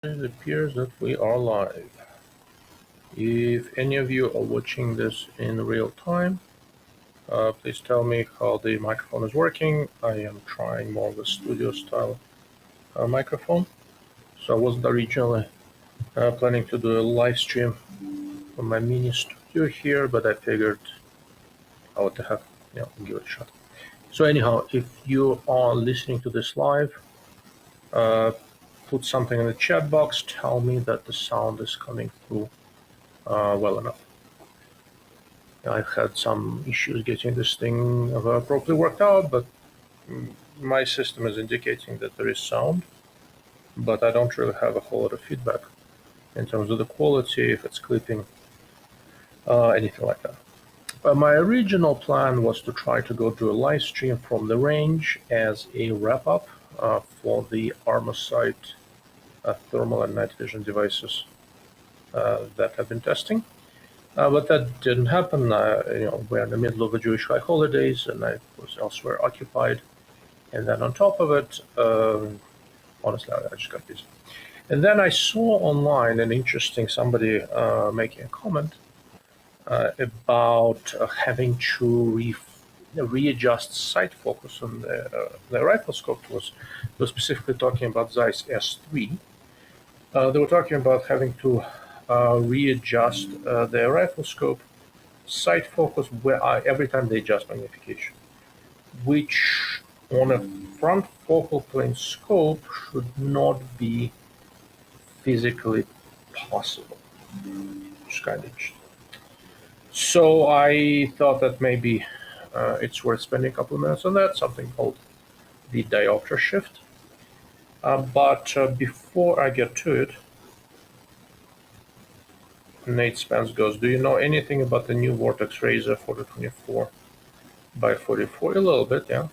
It appears that we are live. If any of you are watching this in real time, please tell me how the microphone is working. I am trying more of a studio style microphone. So I wasn't originally planning to do a live stream from my mini studio here, but I figured I would have, give it a shot. So anyhow, if you are listening to this live, put something in the chat box, tell me that the sound is coming through well enough. I've had some issues getting this thing properly worked out, but my system is indicating that there is sound, but I don't really have a whole lot of feedback in terms of the quality, if it's clipping, anything like that. My original plan was to try to go do a live stream from the range as a wrap-up for the Armor Sight thermal and night vision devices that I've been testing. But that didn't happen. We're in the middle of the Jewish high holidays, and I was elsewhere occupied. And then on top of it, honestly, I just got busy. And then I saw online an interesting somebody making a comment about having to readjust sight focus on the rifle scope. Was specifically talking about Zeiss S3. They were talking about having to readjust the rifle scope sight focus every time they adjust magnification, which on a front focal plane scope should not be physically possible. It's kind of interesting. So I thought that maybe it's worth spending a couple of minutes on that, something called the diopter shift. But before I get to it, Nate Spence goes, do you know anything about the new Vortex Razor 4024 by 44? A little bit, yeah.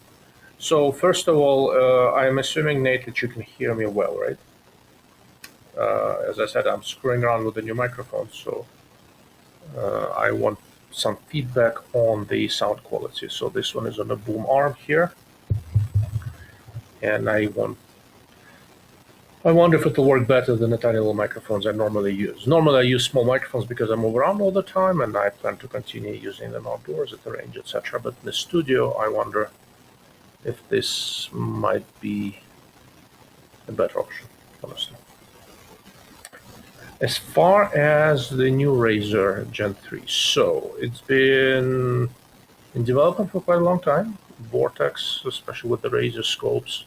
So first of all, I'm assuming, Nate, that you can hear me well, right? As I said, I'm screwing around with the new microphone, so I want some feedback on the sound quality. So this one is on a boom arm here, and I wonder if it'll work better than the tiny little microphones I normally use. Normally I use small microphones because I move around all the time, and I plan to continue using them outdoors at the range, etc. But in the studio, I wonder if this might be a better option, honestly. As far as the new Razor Gen 3, so it's been in development for quite a long time. Vortex, especially with the Razor scopes,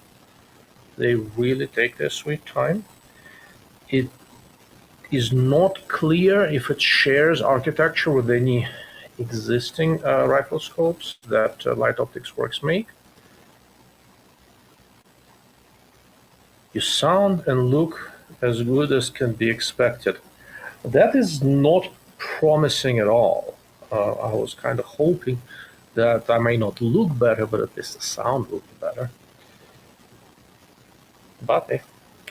they really take their sweet time. It is not clear if it shares architecture with any existing rifle scopes that Light Optics Works make. You sound and look as good as can be expected. That is not promising at all. I was kind of hoping that I may not look better, but at least the sound will be better. But hey,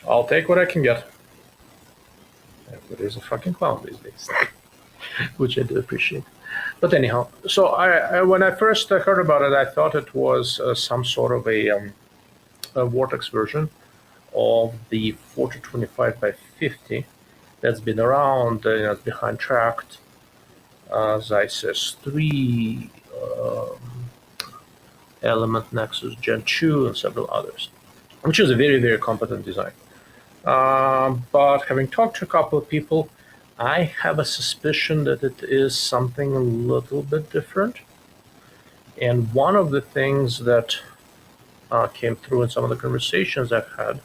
I'll take what I can get. Everybody's a fucking clown these days, which I do appreciate. But anyhow, so I when I first heard about it, I thought it was some sort of a Vortex version of the 4025 by 50 that's been around, behind tracked, Zeiss S3, Element Nexus Gen 2, and several others, which is a very, very competent design. But having talked to a couple of people, I have a suspicion that it is something a little bit different. And one of the things that came through in some of the conversations I've had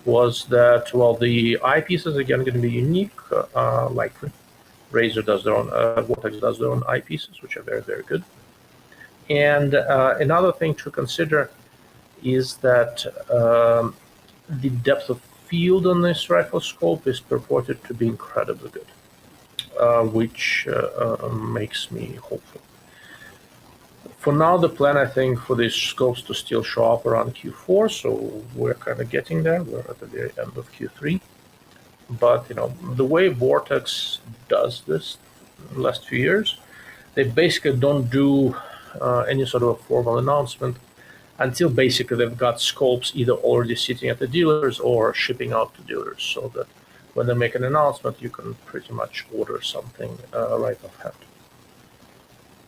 was that, well, the eyepieces are again going to be unique, likely. Razer does their own, Vortex does their own eyepieces, which are very, very good. And another thing to consider is that the depth of field on this rifle scope is purported to be incredibly good, which makes me hopeful. For now, the plan, I think, for these scopes to still show up around Q4, so we're kind of getting there. We're at the very end of Q3. But, the way Vortex does this in the last few years, they basically don't do any sort of a formal announcement until basically they've got scopes either already sitting at the dealers or shipping out to dealers, so that when they make an announcement, you can pretty much order something right offhand.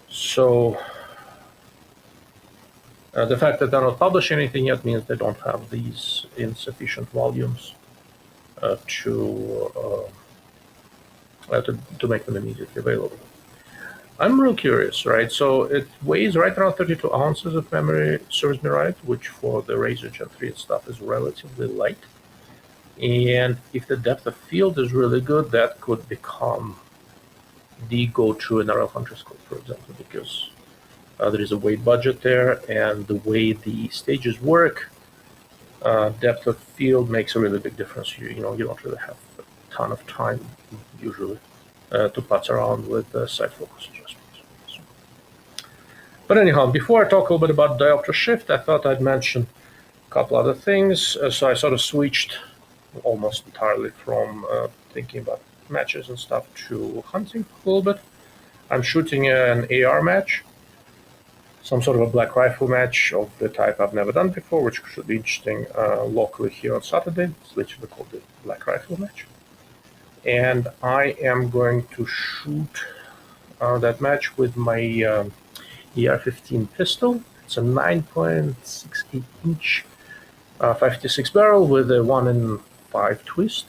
So the fact that they're not publishing anything yet means they don't have these in sufficient volumes to make them immediately available. I'm real curious, right? So it weighs right around 32 ounces if memory serves me right, which for the Razor Gen 3 and stuff is relatively light. And if the depth of field is really good, that could become the go-to in a rail hunter scope, for example, because there is a weight budget there, and the way the stages work, depth of field makes a really big difference. You don't really have a ton of time usually to putz around with side focus adjustments. But anyhow, before I talk a little bit about diopter shift, I thought I'd mention a couple other things. So I sort of switched almost entirely from thinking about matches and stuff to hunting a little bit. I'm shooting an AR match, some sort of a black rifle match of the type I've never done before, which should be interesting locally here on Saturday. It's literally called the black rifle match. And I am going to shoot that match with my ER-15 pistol. It's a 9.68 inch 556 barrel with a 1 in 5 twist.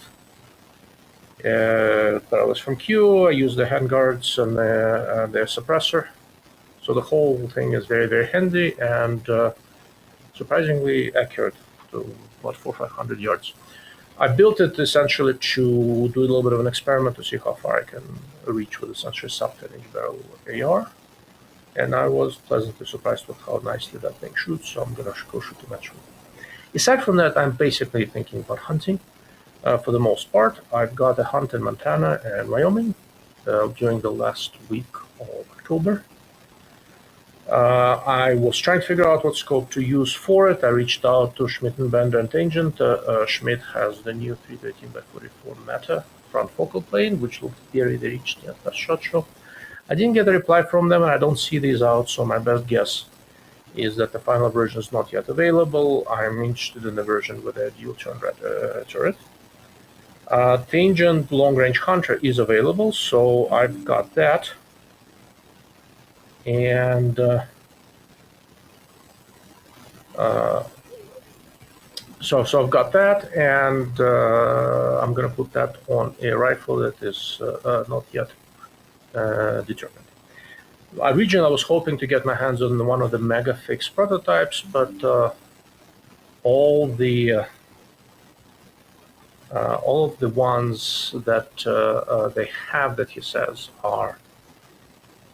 Barrel is from Q. I use the handguards and their suppressor. So the whole thing is very, very handy and surprisingly accurate to about 400 or 500 yards. I built it essentially to do a little bit of an experiment to see how far I can reach with essentially sub 10 inch barrel AR. And I was pleasantly surprised with how nicely that thing shoots, so I'm going to go shoot a match with it. Aside from that, I'm basically thinking about hunting for the most part. I've got a hunt in Montana and Wyoming during the last week of October. I was trying to figure out what scope to use for it. I reached out to Schmidt and Bender and Tangent. Schmidt has the new 313x44 Meta front focal plane, which looked very, very interesting at that SHOT Show. I didn't get a reply from them, and I don't see these out, so my best guess is that the final version is not yet available. I'm interested in the version with a dual turn turret. Tangent Long Range Hunter is available, so I've got that. And so I've got that, and I'm going to put that on a rifle that is not yet determined. Originally, I was hoping to get my hands on one of the Megafix prototypes, but all of the ones that they have that he says are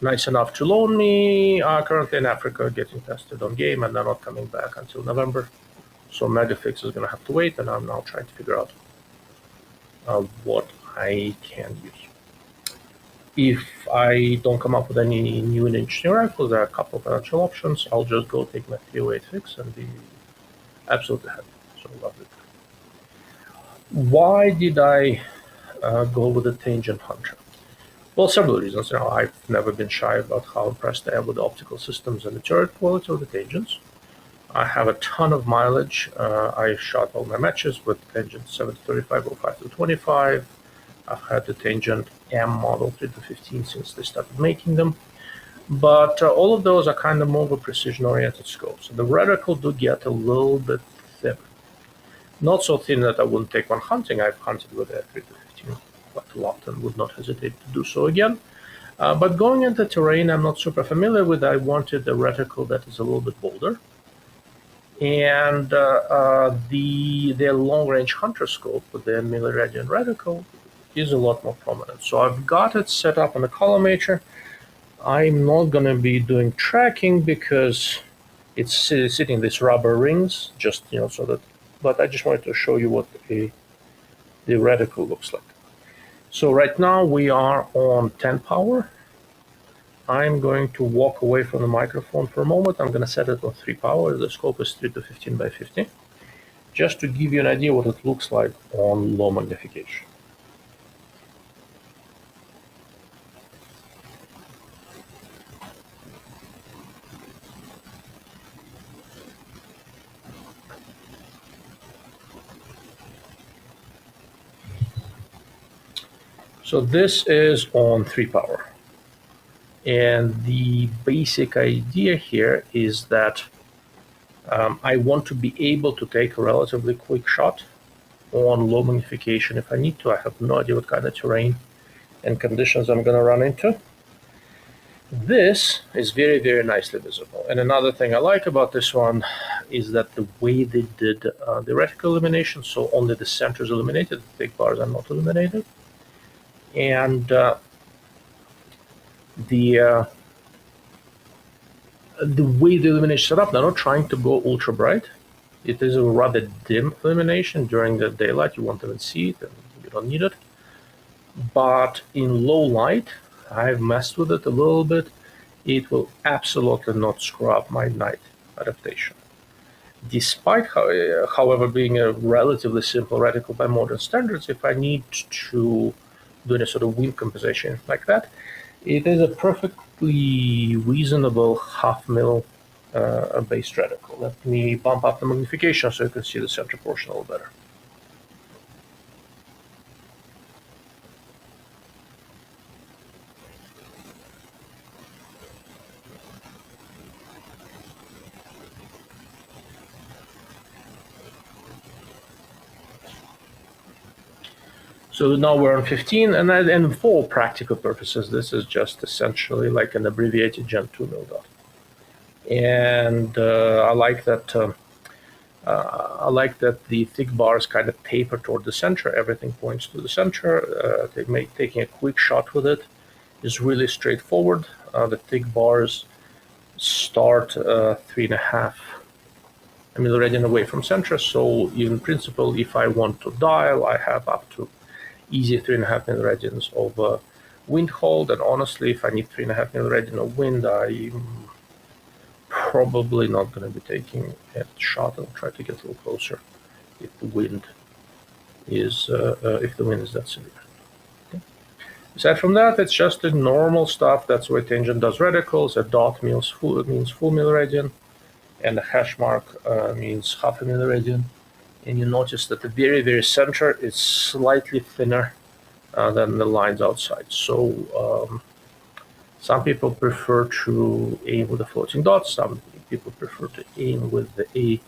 nice enough to loan me are currently in Africa getting tested on game, and they're not coming back until November. So Megafix is going to have to wait, and I'm now trying to figure out what I can use. If I don't come up with any new and interesting rifles, there are a couple of potential options. I'll just go take my 308 fix and be absolutely happy. So lovely. Why did I go with the Tangent Hunter? Well, several reasons. I've never been shy about how impressed I am with the optical systems and the turret quality of the Tangents. I have a ton of mileage. I shot all my matches with Tangent 735, 05 to 25. I've had the Tangent M model 3 to 15 since they started making them. But all of those are kind of more of a precision-oriented scopes. The reticle do get a little bit thin. Not so thin that I wouldn't take one hunting. I've hunted with a 3 to 15 quite a lot and would not hesitate to do so again. But going into terrain I'm not super familiar with, I wanted a reticle that is a little bit bolder. And the long-range hunter scope with the milliradian reticle is a lot more prominent. So I've got it set up on a collimator. I'm not going to be doing tracking because it's sitting in these rubber rings, just so that. But I just wanted to show you what the reticle looks like. So right now we are on 10 power. I'm going to walk away from the microphone for a moment. I'm going to set it on 3 power. The scope is 3 to 15 by 50, just to give you an idea what it looks like on low magnification. So this is on 3 power. And the basic idea here is that I want to be able to take a relatively quick shot on low magnification if I need to. I have no idea what kind of terrain and conditions I'm going to run into. This is very, very nicely visible. And another thing I like about this one is that the way they did the reticle illumination, so only the center is illuminated, the thick bars are not illuminated. And the way the illumination is set up, they're not trying to go ultra bright. It is a rather dim illumination. During the daylight, you won't even see it, and you don't need it. But in low light, I've messed with it a little bit. It will absolutely not screw up my night adaptation. Despite, however, being a relatively simple reticle by modern standards, if I need to do any sort of wind compensation like that, it is a perfectly reasonable half-mil base reticle. Let me bump up the magnification so you can see the center portion a little better. So now we're on 15, and for practical purposes, this is just essentially like an abbreviated Gen 2 mil dot. And I like that the thick bars kind of taper toward the center. Everything points to the center. Taking a quick shot with it is really straightforward. The thick bars start 3.5 milliradian away from center. So in principle, if I want to dial, I have up to easy 3.5 milliradians of wind hold. And honestly, if I need 3.5 milliradian of wind, I'm probably not going to be taking a shot. I'll try to get a little closer if the wind is that severe. Okay. Aside from that, it's just the normal stuff. That's the way Tangent does reticles. A dot means full milliradian, and a hash mark means half a milliradian. And you notice that the very, very center is slightly thinner than the lines outside. So some people prefer to aim with the floating dots. Some people prefer to aim with a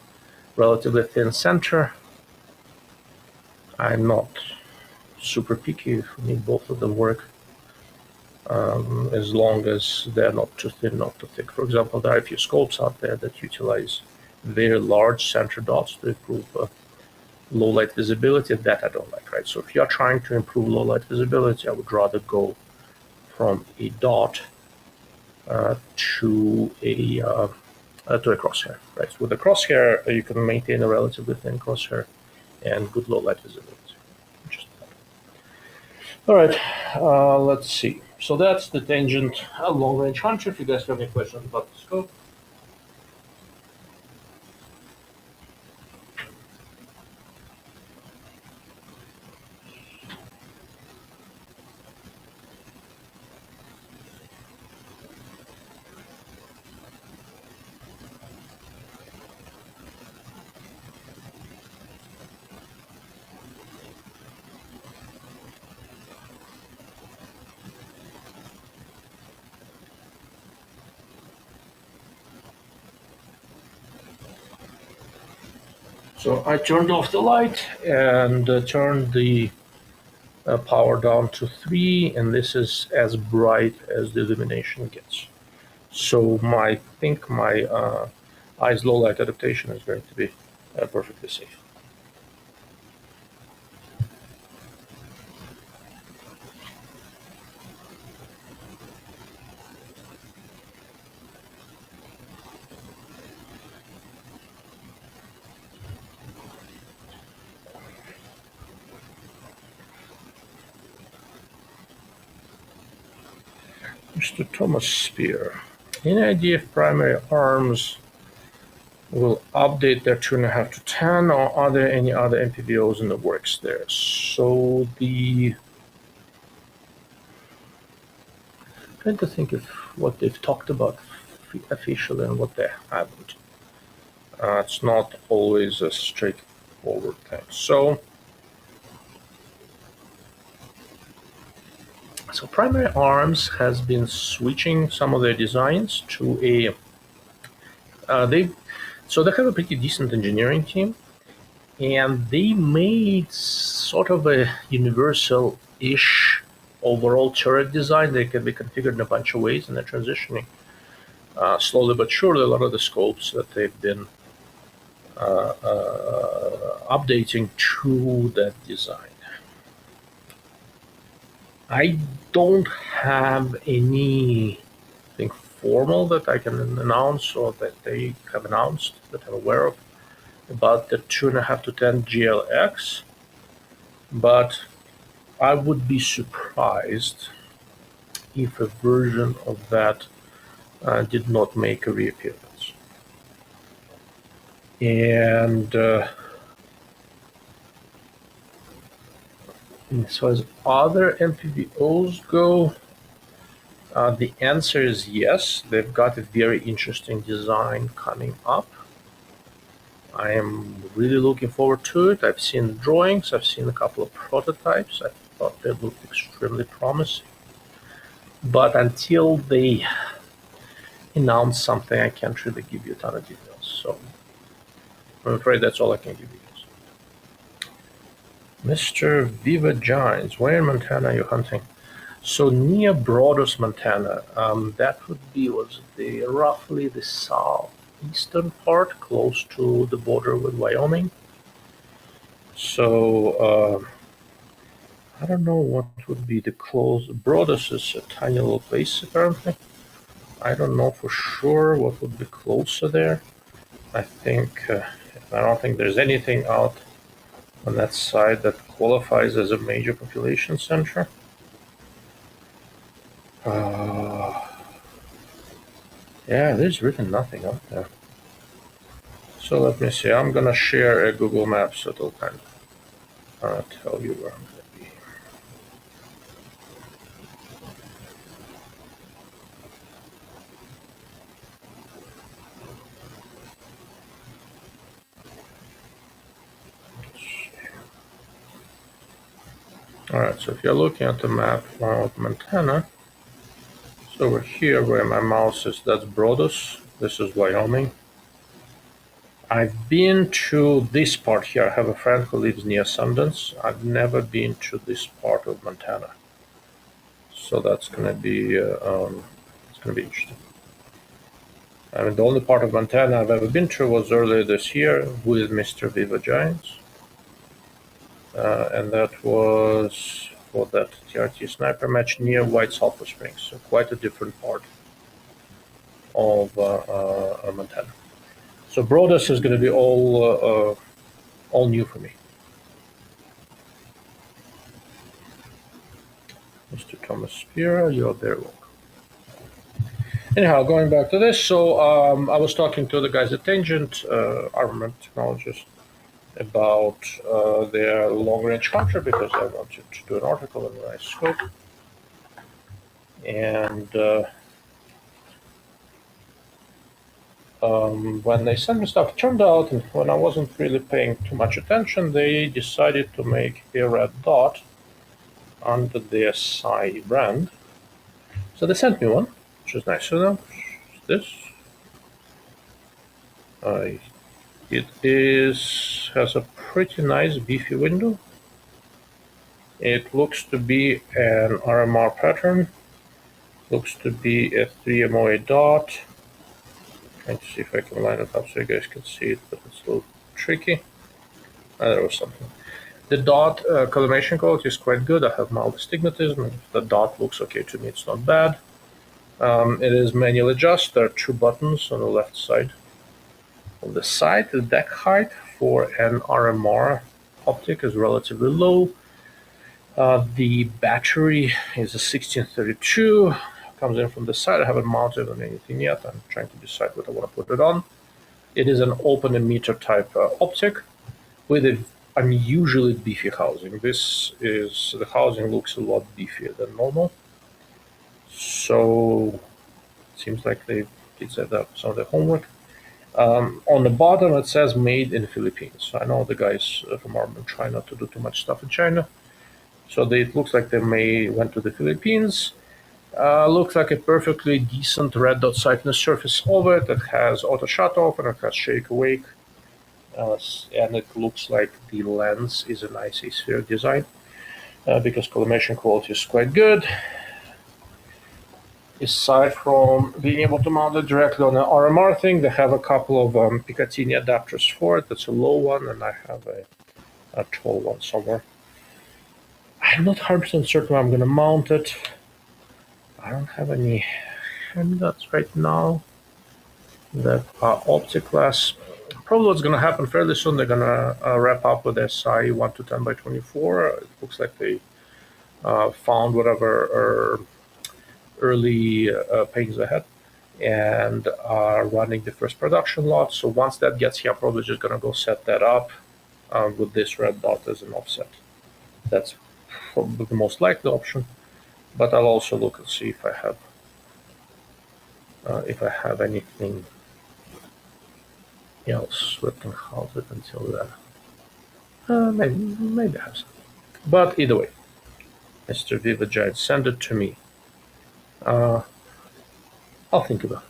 relatively thin center. I'm not super picky. For me, both of them work as long as they're not too thin, not too thick. For example, there are a few scopes out there that utilize very large center dots to improve low light visibility. That I don't like, right? So if you're trying to improve low light visibility, I would rather go from a dot to a crosshair, right? So with a crosshair, you can maintain a relatively thin crosshair and good low light visibility. All right, let's see. So that's the Tangent long range hunter. If you guys have any questions about the scope. So I turned off the light and turned the power down to 3, and this is as bright as the illumination gets. So I think my eyes low light adaptation is going to be perfectly safe. Mr. Thomas Spear, any idea if primary arms will update their 2.5 to 10, or are there any other MPVOs in the works there? So I'm trying to think of what they've talked about officially and what they haven't. It's not always a straightforward thing. So So Primary Arms has been switching some of their designs to a they have a pretty decent engineering team, and they made sort of a universal-ish overall turret design that can be configured in a bunch of ways, and they're transitioning slowly but surely a lot of the scopes that they've been updating to that design. I don't have anything formal that I can announce or that they have announced that I'm aware of about the 2.5 to 10 GLX, but I would be surprised if a version of that did not make a reappearance. And as far as other MPVOs go, the answer is yes. They've got a very interesting design coming up. I am really looking forward to it. I've seen the drawings. I've seen a couple of prototypes. I thought they looked extremely promising. But until they announce something, I can't really give you a ton of details. So I'm afraid that's all I can give you. Mr. Viva Giants, where in Montana are you hunting? So near Broadus, Montana. That would be roughly the southeastern part, close to the border with Wyoming. So I don't know what would be the close. Broadus is a tiny little place apparently. I don't know for sure what would be closer there. I don't think there's anything out on that side that qualifies as a major population center. Yeah, there's really nothing out there. So let me see. I'm gonna share a Google Maps so it'll kind of tell you where I'm gonna be. Alright, so if you're looking at the map of Montana, so over here where my mouse is, that's Broadus. This is Wyoming. I've been to this part here. I have a friend who lives near Sundance. I've never been to this part of Montana. So that's gonna be interesting. I mean, the only part of Montana I've ever been to was earlier this year with Mr. Viva Giants. And that was for that TRT sniper match near White Sulphur Springs. So quite a different part of Montana. So Broadus is going to be all new for me. Mr. Thomas Spira, you're very welcome. Anyhow, going back to this, so I was talking to the guys at Tangent, armament technologists, about their long-range counter because I wanted to do an article in riflescope. And when they sent me stuff, it turned out, and when I wasn't really paying too much attention, they decided to make a red dot under their Psi brand. So they sent me one, which is nice of them. This. It has a pretty nice beefy window. It looks to be an RMR pattern. Looks to be a 3MOA dot. Trying to see if I can line it up so you guys can see it, but it's a little tricky. There was something. The dot coloration quality is quite good. I have mild astigmatism. If the dot looks okay to me, it's not bad. It is manual adjust. There are 2 buttons on the left side. On the side, the deck height for an RMR optic is relatively low. The battery is a 1632. Comes in from the side. I haven't mounted on anything yet. I'm trying to decide what I want to put it on. It is an open emitter type optic with an unusually beefy housing. The housing looks a lot beefier than normal. So it seems like they did some of the homework. On the bottom, it says made in Philippines. So I know the guys from Armament try not to do too much stuff in China. So it looks like they went to the Philippines. Looks like a perfectly decent red dot sightness surface over it. It has auto shut off and it has shake awake. And it looks like the lens is a nice aspheric design because collimation quality is quite good. Aside from being able to mount it directly on an RMR thing, they have a couple of Picatinny adapters for it. That's a low one, and I have a tall one somewhere. I'm not 100% certain where I'm going to mount it. I don't have any handguns right now that are optic glass. Probably what's going to happen fairly soon, they're going to wrap up with SI 1 to 10 by 24. It looks like they found whatever early paintings they had and are running the first production lot. So once that gets here, I'm probably just going to go set that up with this red dot as an offset. That's probably the most likely option, but I'll also look and see if I have anything else that can house it until then. Maybe I have something. But either way, Mr. Viva Giant, send it to me. I'll think about it.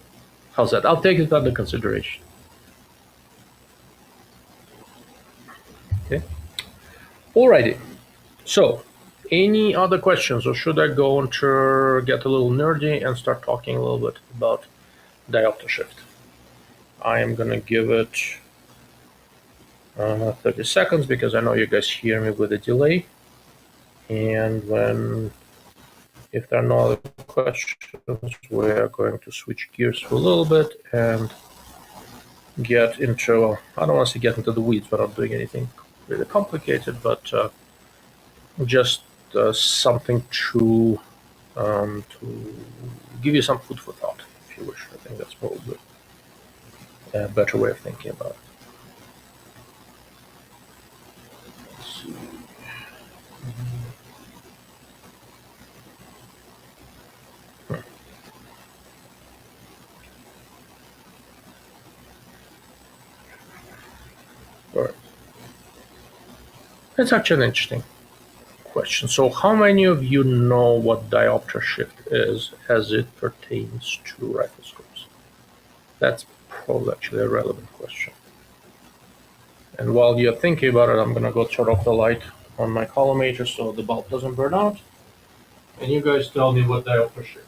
How's that? I'll take it under consideration. Okay. Alrighty. So, any other questions, or should I go on to get a little nerdy and start talking a little bit about diopter shift? I am gonna give it 30 seconds because I know you guys hear me with a delay. And if there are no other questions, we're going to switch gears for a little bit and get into, I don't want to say get into the weeds, but I'm doing anything really complicated, but just something to give you some food for thought, if you wish. I think that's probably a better way of thinking about it. Let's see. All right. That's actually an interesting question. So how many of you know what diopter shift is as it pertains to riflescopes? That's probably actually a relevant question. And while you're thinking about it, I'm going to go turn off the light on my collimator so the bulb doesn't burn out. And you guys tell me what diopter shift is.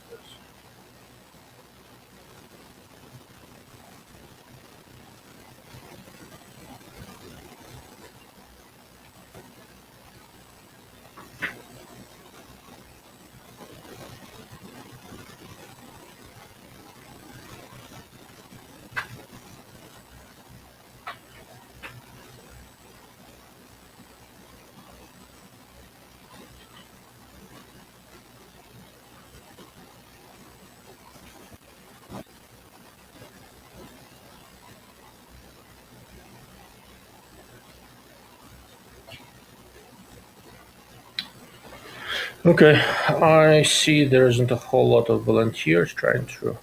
Okay, I see there isn't a whole lot of volunteers trying to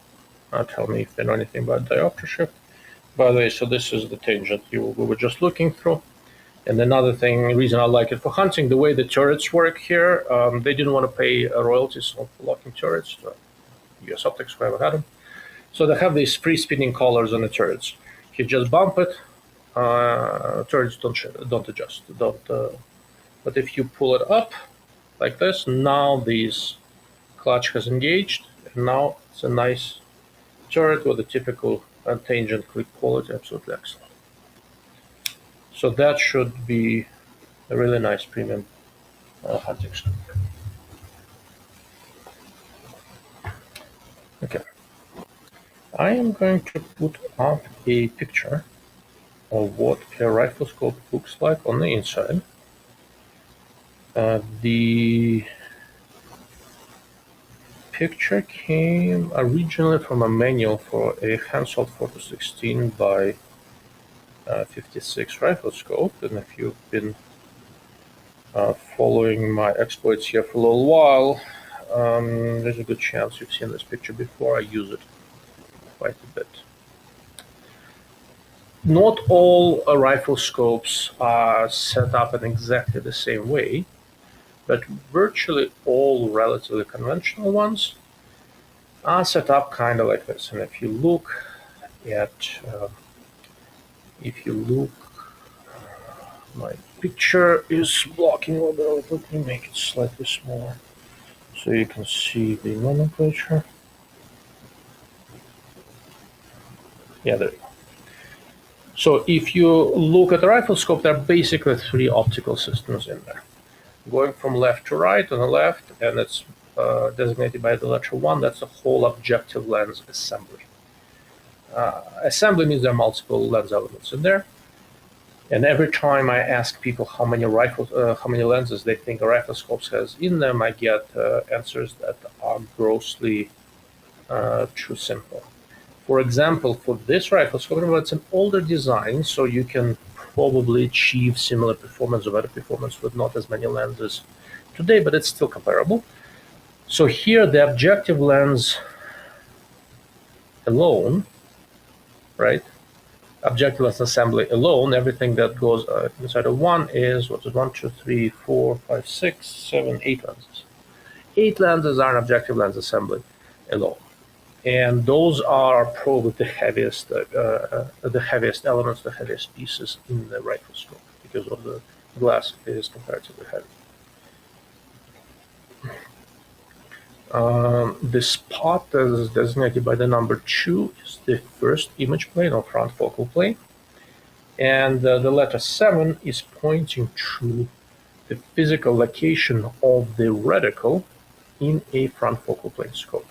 tell me if they know anything about diopter shift. By the way, so this is the tangent we were just looking through. And another reason I like it for hunting, the way the turrets work here, they didn't want to pay royalties for locking turrets. US Optics, whoever had them. So they have these free spinning collars on the turrets. If you just bump it, turrets don't adjust. But if you pull it up like this, now this clutch has engaged, and now it's a nice turret with a typical tangent click quality, absolutely excellent. So that should be a really nice premium hunting scope. Okay, I am going to put up a picture of what a rifle scope looks like on the inside. The picture came originally from a manual for a Hansol 4-16 by 56 rifle scope, and if you've been following my exploits here for a little while, there's a good chance you've seen this picture before. I use it quite a bit. Not all rifle scopes are set up in exactly the same way, but virtually all relatively conventional ones are set up kind of like this. And if you look at, my picture is blocking a little bit. Let me make it slightly smaller so you can see the nomenclature. Yeah, there you go. So if you look at the rifle scope, there are basically three optical systems in there. Going from left to right on the left, and it's designated by the letter 1, that's the whole objective lens assembly. Assembly means there are multiple lens elements in there. And every time I ask people how many lenses they think a rifle scope has in them, I get answers that are grossly too simple. For example, for this rifle scope, it's an older design, so you can probably achieve similar performance or better performance with not as many lenses today, but it's still comparable. So here, the objective lens alone, right? Objective lens assembly alone, everything that goes inside of one is, what's it, 1, 2, 3, 4, 5, 6, 7, 8 lenses. 8 lenses are an objective lens assembly alone. And those are probably the heaviest elements, the heaviest pieces in the rifle scope because of the glass is comparatively heavy. The spot that is designated by the number 2 is the first image plane or front focal plane. And the letter 7 is pointing to the physical location of the reticle in a front focal plane scope.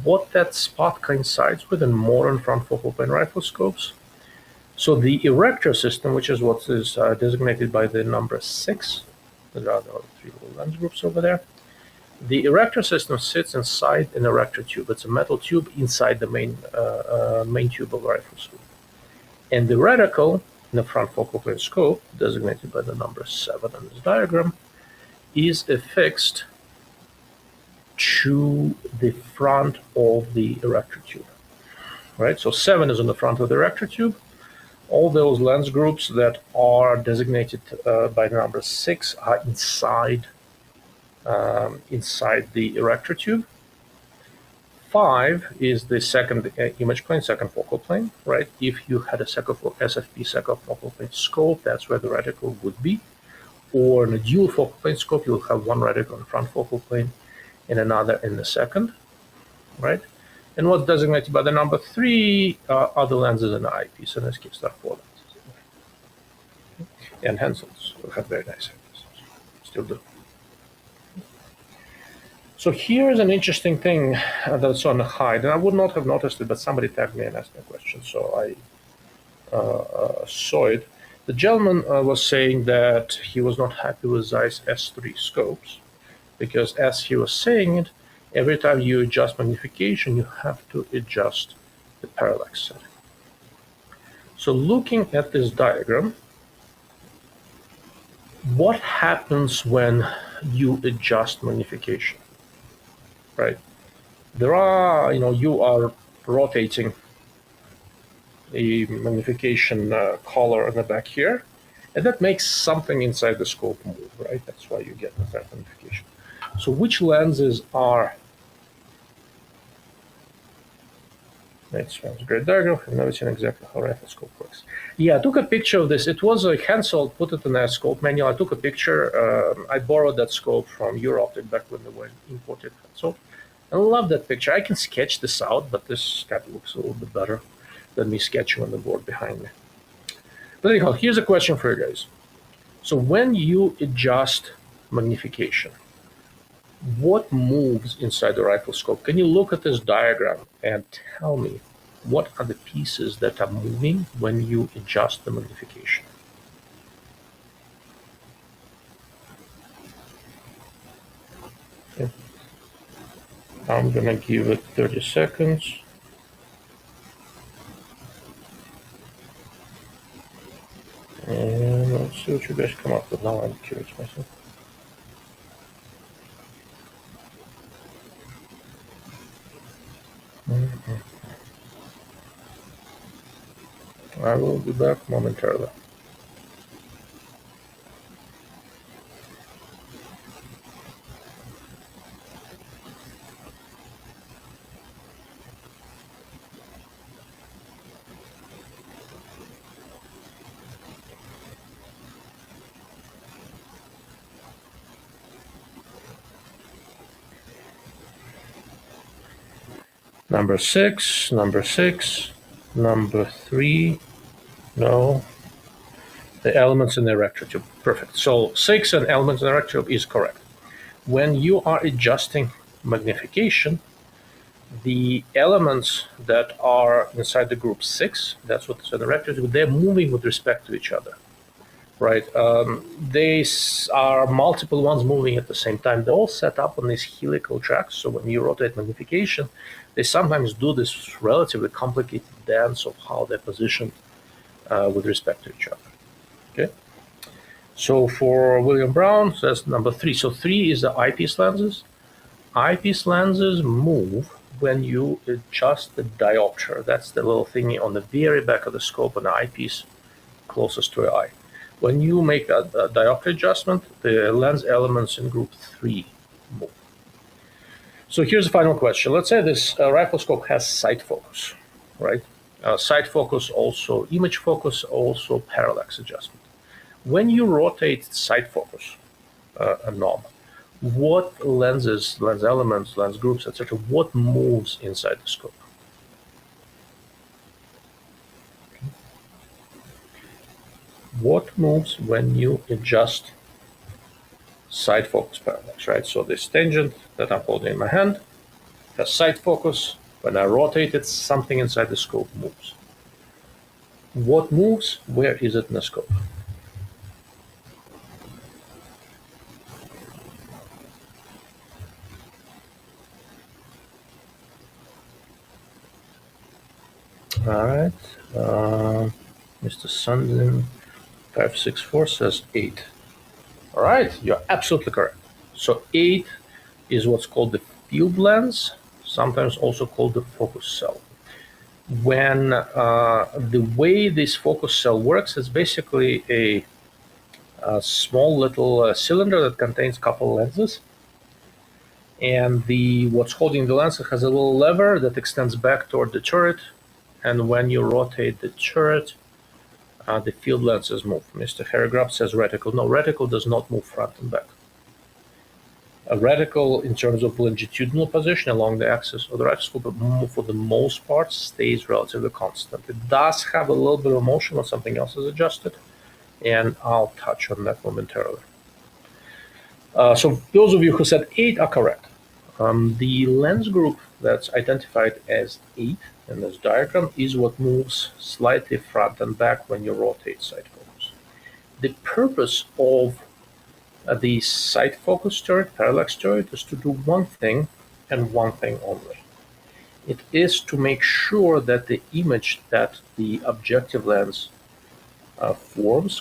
What that spot coincides with in modern front focal plane rifle scopes. So the erector system, which is what is designated by the number 6, there are the 3 little lens groups over there. The erector system sits inside an erector tube. It's a metal tube inside the main tube of a rifle scope. And the reticle in the front focal plane scope, designated by the number 7 in this diagram, is affixed to the front of the erector tube, right? So 7 is on the front of the erector tube. All those lens groups that are designated by the number 6 are inside the erector tube. 5 is the second image plane, second focal plane, right? If you had a SFP second focal plane scope, that's where the reticle would be. Or in a dual focal plane scope, you'll have one reticle in the front focal plane and another in the second, right? And what's designated by the number 3 are the lenses in the eyepiece. In this case, there are 4 lenses. And Hensel's have very nice eyepieces, still do. So here's an interesting thing that's on the hide, and I would not have noticed it, but somebody tagged me and asked me a question, so I saw it. The gentleman was saying that he was not happy with Zeiss S3 scopes, because as he was saying it, every time you adjust magnification, you have to adjust the parallax setting. So looking at this diagram, what happens when you adjust magnification, right? There are, you are rotating the magnification collar on the back here, and that makes something inside the scope move, right? That's why you get that magnification. So which lenses are... That's a great diagram. I've never seen exactly how rifle scope works. Yeah, I took a picture of this. It was a Hensel, put it in a scope manual. I took a picture. I borrowed that scope from Eurooptic back when they were imported Hensel. I love that picture. I can sketch this out, but this kind of looks a little bit better than me sketching on the board behind me. But anyhow, here's a question for you guys. So when you adjust magnification, what moves inside the rifle scope? Can you look at this diagram and tell me what are the pieces that are moving when you adjust the magnification? Okay. I'm gonna give it 30 seconds. And let's see what you guys come up with. Now I'm curious myself. I will be back momentarily. Number 6, number 6, number 3, no. The elements in the rectotube, perfect. So 6 and elements in the rectotube is correct. When you are adjusting magnification, the elements that are inside the group 6, that's what's in the rectotube, they're moving with respect to each other, right? They are multiple ones moving at the same time. They're all set up on these helical tracks, so when you rotate magnification, they sometimes do this relatively complicated dance of how they're positioned with respect to each other. Okay. So for William Brown, that's number 3. So 3 is the eyepiece lenses. Eyepiece lenses move when you adjust the diopter. That's the little thingy on the very back of the scope on the eyepiece closest to your eye. When you make a diopter adjustment, the lens elements in group 3 move. So here's the final question. Let's say this riflescope has sight focus, right? Sight focus, also image focus, also parallax adjustment. When you rotate sight focus, a knob, what lenses, lens elements, lens groups, etc., what moves inside the scope? Okay. What moves when you adjust sight focus parallax, right? So this tangent that I'm holding in my hand has sight focus. When I rotate it, something inside the scope moves. What moves? Where is it in the scope? All right. Mr. Sundin 564 says 8. All right, you're absolutely correct. So 8 is what's called the field lens, sometimes also called the focus cell. When the way this focus cell works is basically a small little cylinder that contains a couple lenses, and what's holding the lens has a little lever that extends back toward the turret, and when you rotate the turret, the field lenses move. Mr. Harrigraf says reticle. No, reticle does not move front and back. A reticle, in terms of longitudinal position along the axis of the riflescope, for the most part, stays relatively constant. It does have a little bit of motion when something else is adjusted, and I'll touch on that momentarily. So those of you who said 8 are correct. The lens group that's identified as 8 in this diagram is what moves slightly front and back when you rotate sight focus. The purpose of the sight focus turret, parallax turret, is to do one thing and one thing only. It is to make sure that the image that the objective lens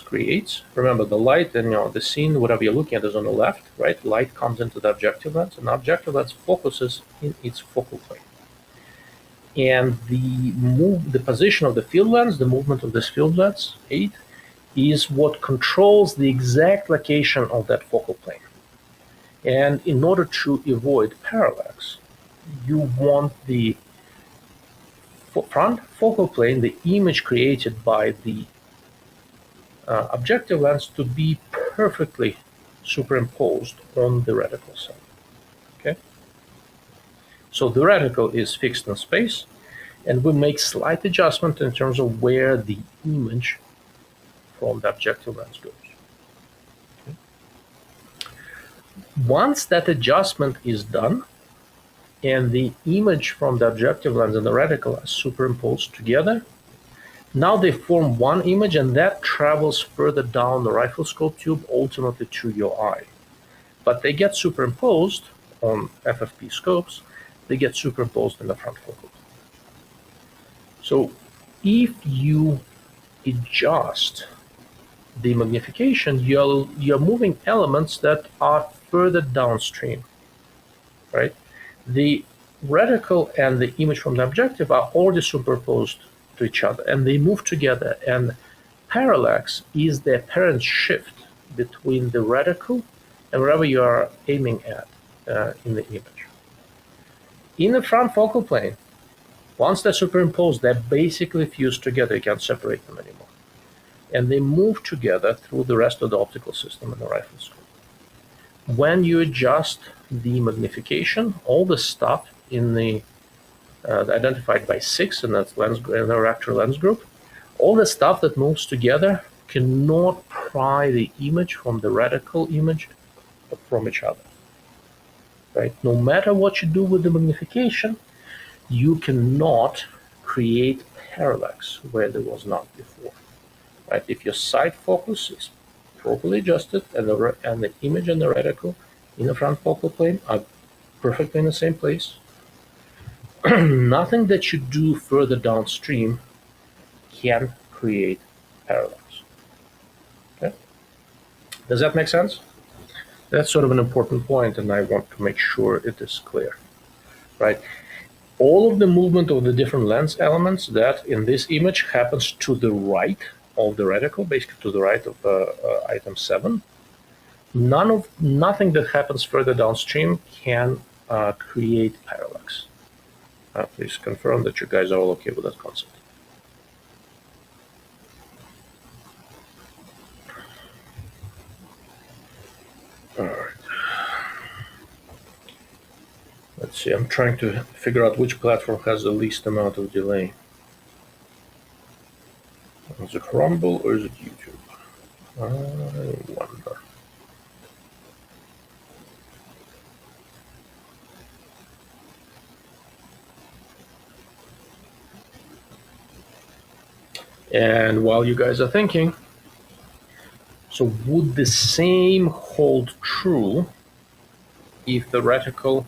creates. Remember, the light and the scene, whatever you're looking at, is on the left, right? Light comes into the objective lens, and the objective lens focuses in its focal plane. And the position of the field lens, the movement of this field lens, 8, is what controls the exact location of that focal plane. And in order to avoid parallax, you want the front focal plane, the image created by the objective lens, to be perfectly superimposed on the reticle cell. Okay? So the reticle is fixed in space, and we make slight adjustment in terms of where the image from the objective lens goes. Okay? Once that adjustment is done, and the image from the objective lens and the reticle are superimposed together, now they form one image, and that travels further down the riflescope tube, ultimately to your eye. But they get superimposed on FFP scopes, they get superimposed in the front focal. So if you adjust the magnification, you're moving elements that are further downstream, right? The reticle and the image from the objective are already superimposed to each other, and they move together, and parallax is the apparent shift between the reticle and wherever you are aiming at in the image. In the front focal plane, once they're superimposed, they're basically fused together. You can't separate them anymore. And they move together through the rest of the optical system in the riflescope. When you adjust the magnification, all the stuff in the identified by 6 in that lens, in the reactor lens group. All the stuff that moves together cannot pry the image from the reticle image from each other. Right? No matter what you do with the magnification, you cannot create parallax where there was not before. Right? If your side focus is properly adjusted and the image and the reticle in the front focal plane are perfectly in the same place, nothing that you do further downstream can create parallax. Okay? Does that make sense? That's sort of an important point, and I want to make sure it is clear. Right? All of the movement of the different lens elements that in this image happens to the right of the reticle, basically to the right of item 7. Nothing that happens further downstream can create parallax. Please confirm that you guys are all okay with that concept. All right. Let's see, I'm trying to figure out which platform has the least amount of delay. Is it Rumble or is it YouTube? I wonder. And while you guys are thinking, so would the same hold true if the reticle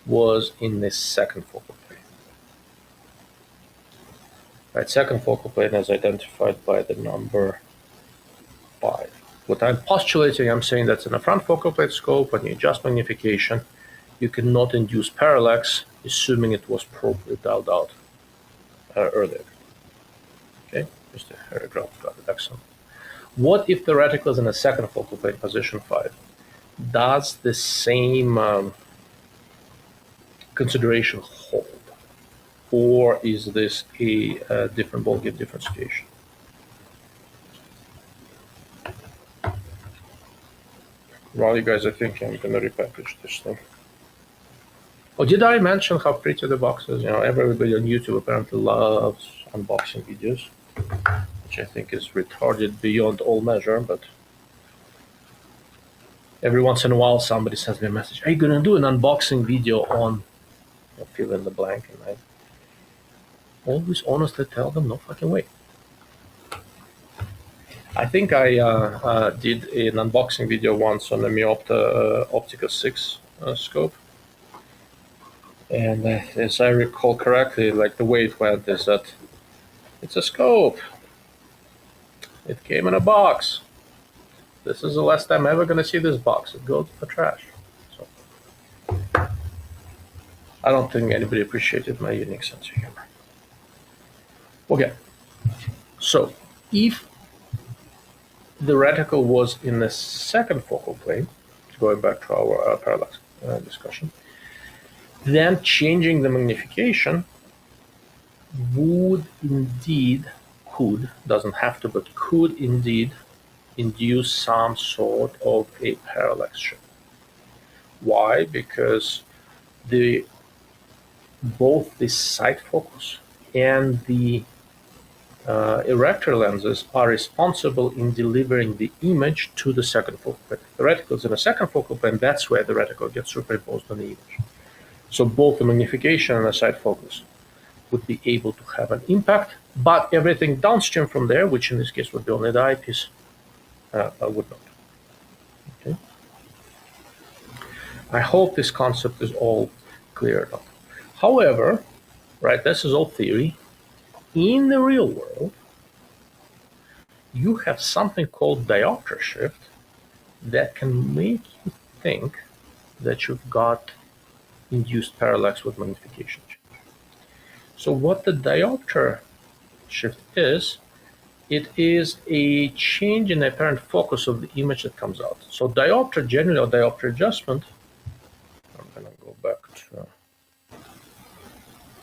was in the second focal plane? Right, second focal plane is identified by the number 5. What I'm postulating, I'm saying that's in a front focal plane scope, when you adjust magnification, you cannot induce parallax, assuming it was properly dialed out earlier. Okay, just a paragraph, got it, excellent. What if the reticle is in a second focal plane, position 5? Does the same consideration hold? Or is this a different ballgame, different situation? While you guys are thinking, I'm going to repackage this thing. Oh, did I mention how pretty the box is? You know, everybody on YouTube apparently loves unboxing videos, which I think is retarded beyond all measure, but every once in a while somebody sends me a message, are you going to do an unboxing video on, fill in the blank, and I always honestly tell them, no fucking way. I think I did an unboxing video once on the Diopter Optica 6 scope. And as I recall correctly, like the way it went is that it's a scope. It came in a box. This is the last time I'm ever going to see this box. It goes for trash. So I don't think anybody appreciated my unique sense of humor. Okay. So if the reticle was in the second focal plane, going back to our parallax discussion, then changing the magnification would indeed, doesn't have to, but could indeed induce some sort of a parallax shift. Why? Because both the side focus and the erector lenses are responsible in delivering the image to the second focal plane. The reticle is in a second focal plane, that's where the reticle gets superimposed on the image. So both the magnification and the side focus would be able to have an impact, but everything downstream from there, which in this case would be only the eyepiece, would not. Okay. I hope this concept is all clear enough. However, right, this is all theory. In the real world, you have something called diopter shift that can make you think that you've got induced parallax with magnification change. So what the diopter shift is, it is a change in the apparent focus of the image that comes out. So diopter, generally, or diopter adjustment, I'm going to go back to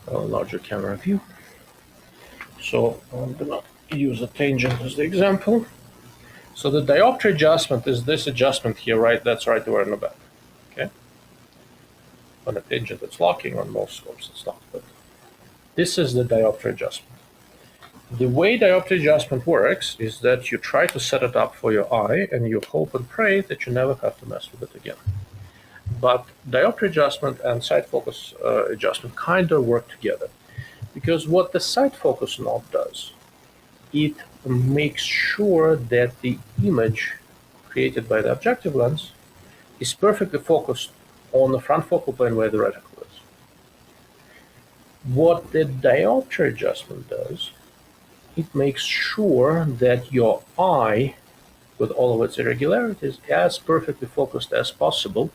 a larger camera view. So I'm going to use a tangent as the example. So the diopter adjustment is this adjustment here, right? That's right there in the back. Okay. On a tangent, it's locking. On most scopes, it's not. But This is the diopter adjustment. The way diopter adjustment works is that you try to set it up for your eye and you hope and pray that you never have to mess with it again. But diopter adjustment and side focus adjustment kind of work together, because what the side focus knob does, it makes sure that the image created by the objective lens is perfectly focused on the front focal plane where the reticle is. What the diopter adjustment does, it makes sure that your eye, with all of its irregularities, is as perfectly focused as possible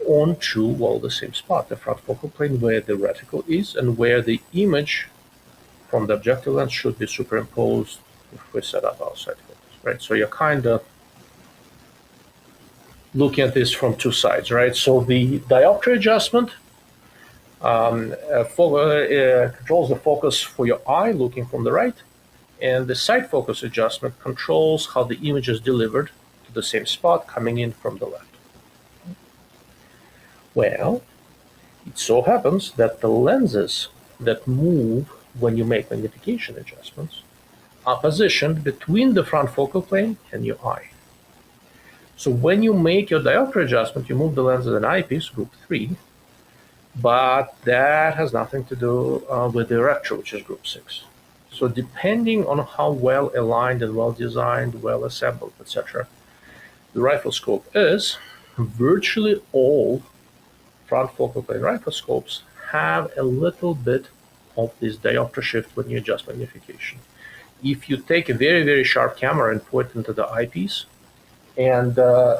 onto, well, the same spot, the front focal plane where the reticle is and where the image from the objective lens should be superimposed if we set up our side focus, right? So you're kind of looking at this from two sides, right? So the diopter adjustment controls the focus for your eye looking from the right, and the side focus adjustment controls how the image is delivered to the same spot coming in from the left. Well, it so happens that the lenses that move when you make magnification adjustments are positioned between the front focal plane and your eye. So when you make your diopter adjustment, you move the lens of an eyepiece, group 3, but that has nothing to do with the erector, which is group 6. So depending on how well aligned and well designed, well assembled, etc., the rifle scope is, virtually all front focal plane rifle scopes have a little bit of this diopter shift when you adjust magnification. If you take a very, very sharp camera and put it into the eyepiece, and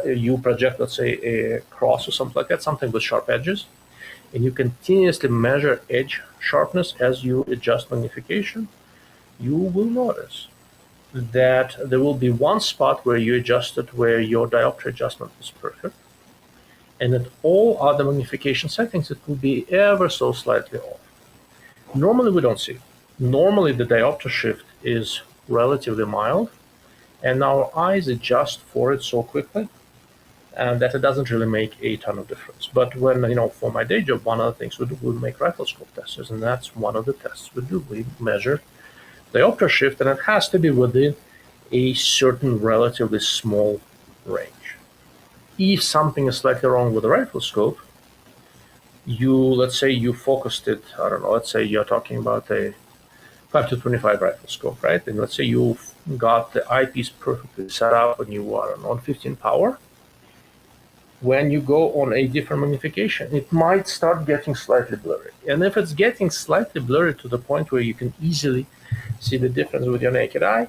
you project, let's say, a cross or something like that, something with sharp edges, and you continuously measure edge sharpness as you adjust magnification, you will notice that there will be one spot where you adjust it where your diopter adjustment is perfect, and at all other magnification settings it will be ever so slightly off. Normally we don't see it. Normally the diopter shift is relatively mild, and our eyes adjust for it so quickly that it doesn't really make a ton of difference. But when, for my day job, one of the things we do, we make riflescope tests, and that's one of the tests we do. We measure diopter shift, and it has to be within a certain relatively small range. If something is slightly wrong with the riflescope, let's say you focused it, I don't know, let's say you're talking about a 5-25 riflescope, right? And let's say you've got the eyepiece perfectly set up and you are on 15 power. When you go on a different magnification, it might start getting slightly blurry. And if it's getting slightly blurry to the point where you can easily see the difference with your naked eye,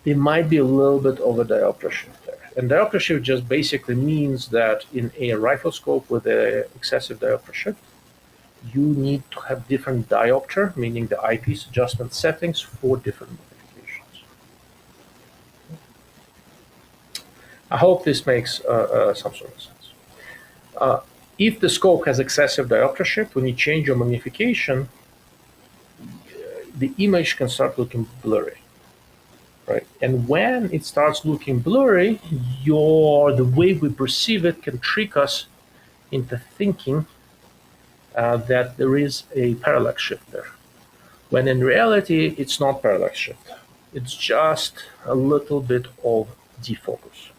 there might be a little bit of a diopter shift there. And diopter shift just basically means that in a riflescope with an excessive diopter shift, you need to have different diopter, meaning the eyepiece adjustment settings for different magnifications. I hope this makes some sort of sense. If the scope has excessive diopter shift, when you change your magnification, the image can start looking blurry, right? And when it starts looking blurry, the way we perceive it can trick us into thinking that there is a parallax shift there, when in reality it's not parallax shift. It's just a little bit of defocus.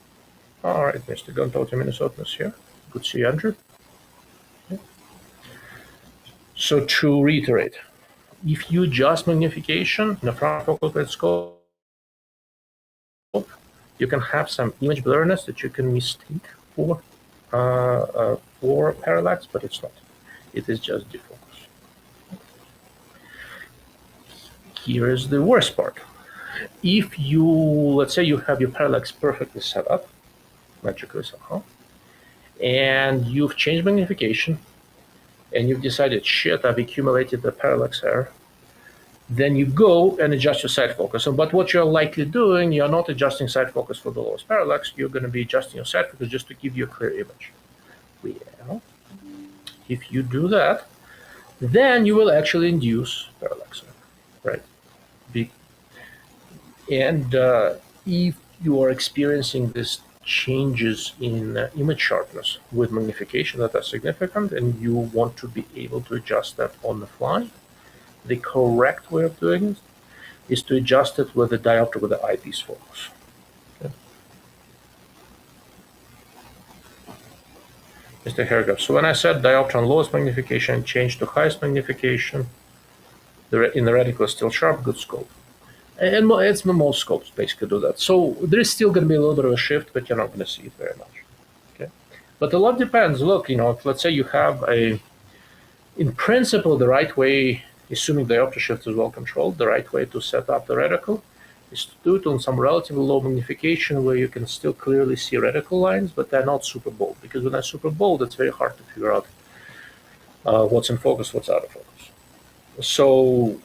All right, Mr. Guntote, Minnesota's here. Good to see you, Andrew. Okay. So to reiterate, if you adjust magnification in a front focal plane scope, you can have some image blurriness that you can mistake for parallax, but it's not. It is just defocus. Here is the worst part. If you, let's say you have your parallax perfectly set up, magically somehow, and you've changed magnification, and you've decided, shit, I've accumulated the parallax error, then you go and adjust your side focus. But what you're likely doing, you're not adjusting side focus for the lowest parallax, you're going to be adjusting your side focus just to give you a clear image. Well, if you do that, then you will actually induce parallax error, right? And if you are experiencing this changes in image sharpness with magnification that are significant, and you want to be able to adjust that on the fly. The correct way of doing it is to adjust it with the diopter with the eyepiece focus. Okay. Mr. Hergov, so when I said diopter on lowest magnification, change to highest magnification, in the reticle is still sharp, good scope. And it's most scopes basically do that. So there is still going to be a little bit of a shift, but you're not going to see it very much. Okay, but a lot depends. Look, if let's say you have in principle, the right way, assuming the diopter shift is well controlled, the right way to set up the reticle is to do it on some relatively low magnification where you can still clearly see reticle lines, but they're not super bold. Because when they're super bold, it's very hard to figure out what's in focus, what's out of focus. So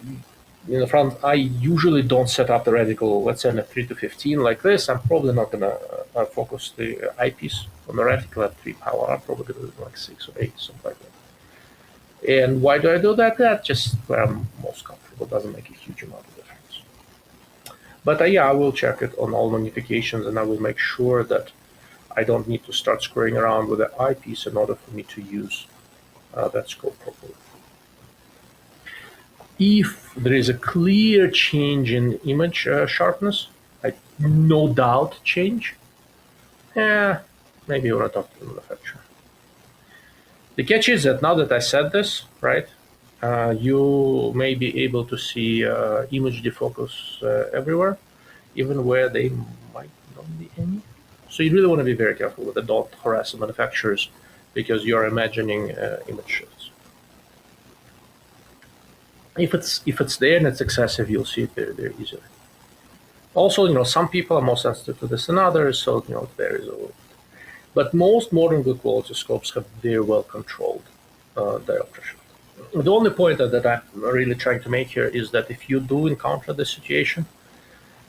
in the front, I usually don't set up the reticle, let's say in a 3 to 15 like this. I'm probably not going to focus the eyepiece on the reticle at 3 power. I'm probably going to do like 6 or 8, something like that. And why do I do that? That's just where I'm most comfortable. It doesn't make a huge amount of difference. But yeah, I will check it on all magnifications, and I will make sure that I don't need to start screwing around with the eyepiece in order for me to use that scope properly. If there is a clear change in image sharpness, no doubt change, maybe you want to talk to the manufacturer. The catch is that now that I said this, right, you may be able to see image defocus everywhere, even where they might not be any. So you really want to be very careful with it. Don't harass the manufacturers because you're imagining image shifts. If it's there and it's excessive, you'll see it very, very easily. Also, some people are more sensitive to this than others, so it varies a little bit. But most modern good quality scopes have very well controlled diopter shift. The only point that I'm really trying to make here is that if you do encounter this situation,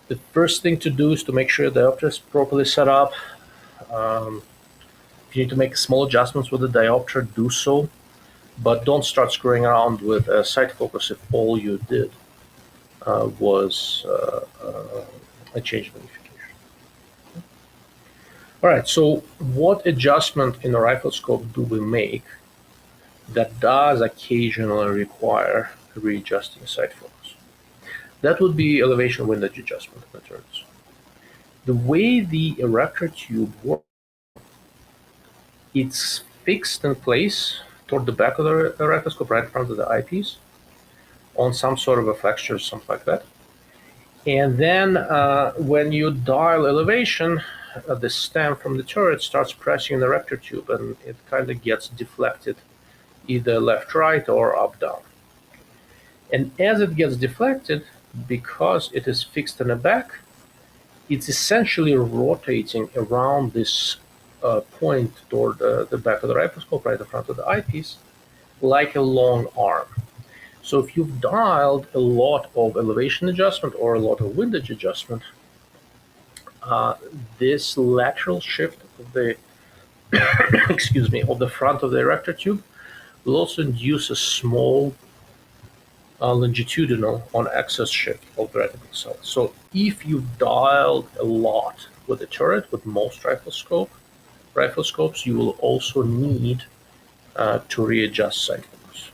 the first thing to do is to make sure the diopter is properly set up. If you need to make small adjustments with the diopter, do so. But don't start screwing around with sight focus if all you did was a change in magnification. All right, so what adjustment in a rifle scope do we make that does occasionally require readjusting sight focus? That would be elevation windage adjustment in the turrets. The way the erector tube works, it's fixed in place toward the back of the riflescope, right in front of the eyepiece, on some sort of a flexure, something like that. And then when you dial elevation, the stem from the turret starts pressing the erector tube, and it kind of gets deflected either left-right or up-down. And as it gets deflected, because it is fixed in the back, it's essentially rotating around this point toward the back of the riflescope, right in front of the eyepiece, like a long arm. So if you've dialed a lot of elevation adjustment or a lot of windage adjustment, this lateral shift of the of the front of the erector tube will also induce a small longitudinal on axis shift of the reticle itself. So if you've dialed a lot with the turret, with most riflescopes, you will also need to readjust sight focus.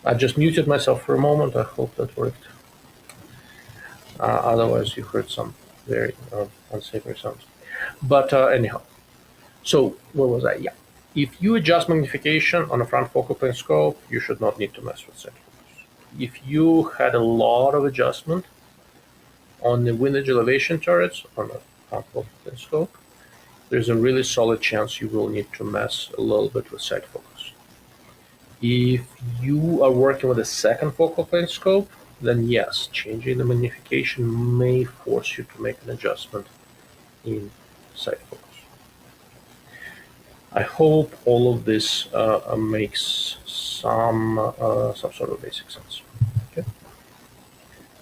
I just muted myself for a moment. I hope that worked. Otherwise, you heard some very unsavory sounds. But anyhow, so where was I? Yeah. If you adjust magnification on a front focal plane scope, you should not need to mess with sight focus. If you had a lot of adjustment on the windage elevation turrets on a front focal plane scope, there's a really solid chance you will need to mess a little bit with sight focus. If you are working with a second focal plane scope, then yes, changing the magnification may force you to make an adjustment in sight focus. I hope all of this makes some sort of basic sense. Okay.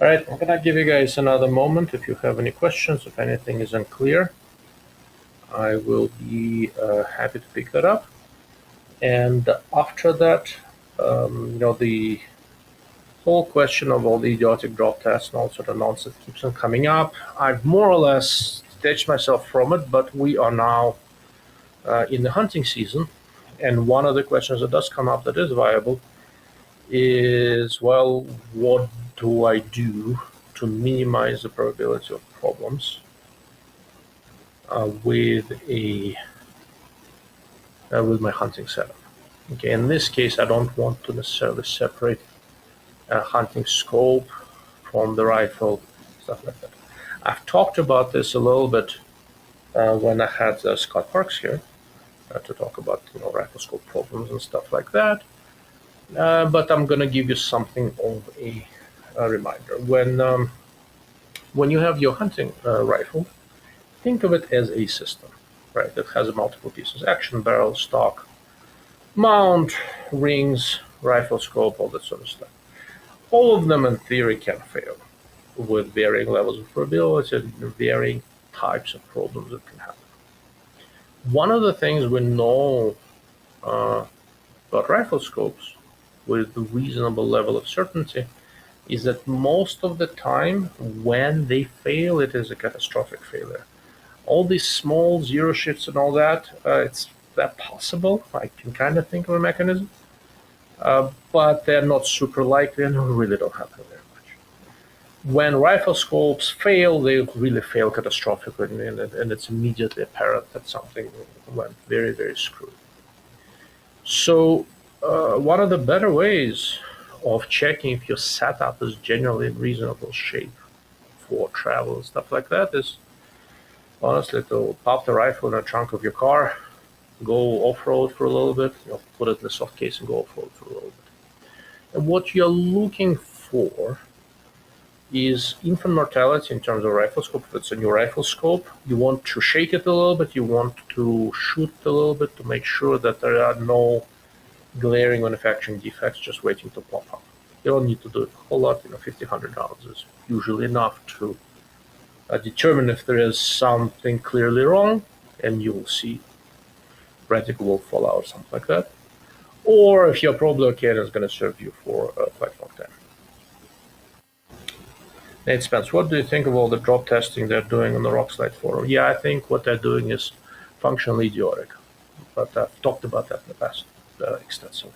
All right, I'm gonna give you guys another moment. If you have any questions, if anything is unclear, I will be happy to pick that up. And after that, the whole question of all the idiotic drop tests and all sort of nonsense keeps on coming up. I've more or less detached myself from it, but we are now in the hunting season, and one of the questions that does come up that is viable is, well, what do I do to minimize the probability of problems with my hunting setup? Okay, in this case, I don't want to necessarily separate hunting scope from the rifle, stuff like that. I've talked about this a little bit when I had Scott Parks here to talk about rifle scope problems and stuff like that. But I'm going to give you something of a reminder. When you have your hunting rifle, think of it as a system, right? That has multiple pieces: action barrel, stock, mount, rings, rifle scope, all that sort of stuff. All of them in theory can fail with varying levels of probability and varying types of problems that can happen. One of the things we know about rifle scopes with a reasonable level of certainty is that most of the time when they fail, it is a catastrophic failure. All these small zero shifts and all that, it's that possible. I can kind of think of a mechanism, but they're not super likely and really don't happen very much. When rifle scopes fail, they really fail catastrophically, and it's immediately apparent that something went very, very screwed. So one of the better ways of checking if your setup is generally in reasonable shape for travel and stuff like that is honestly to pop the rifle in the trunk of your car, go off-road for a little bit, put it in the soft case and go off-road for a little bit. And what you're looking for is infant mortality in terms of rifle scope. If it's a new rifle scope, you want to shake it a little bit, you want to shoot a little bit to make sure that there are no glaring manufacturing defects just waiting to pop up. You don't need to do it a whole lot, 50, 100 rounds is usually enough to determine if there is something clearly wrong, and you will see reticle will fall out or something like that. Or if you're probably okay, it's going to serve you for quite a long time. Nate Spence, what do you think of all the drop testing they're doing on the Rockslide forum? Yeah, I think what they're doing is functionally idiotic, but I've talked about that in the past extensively.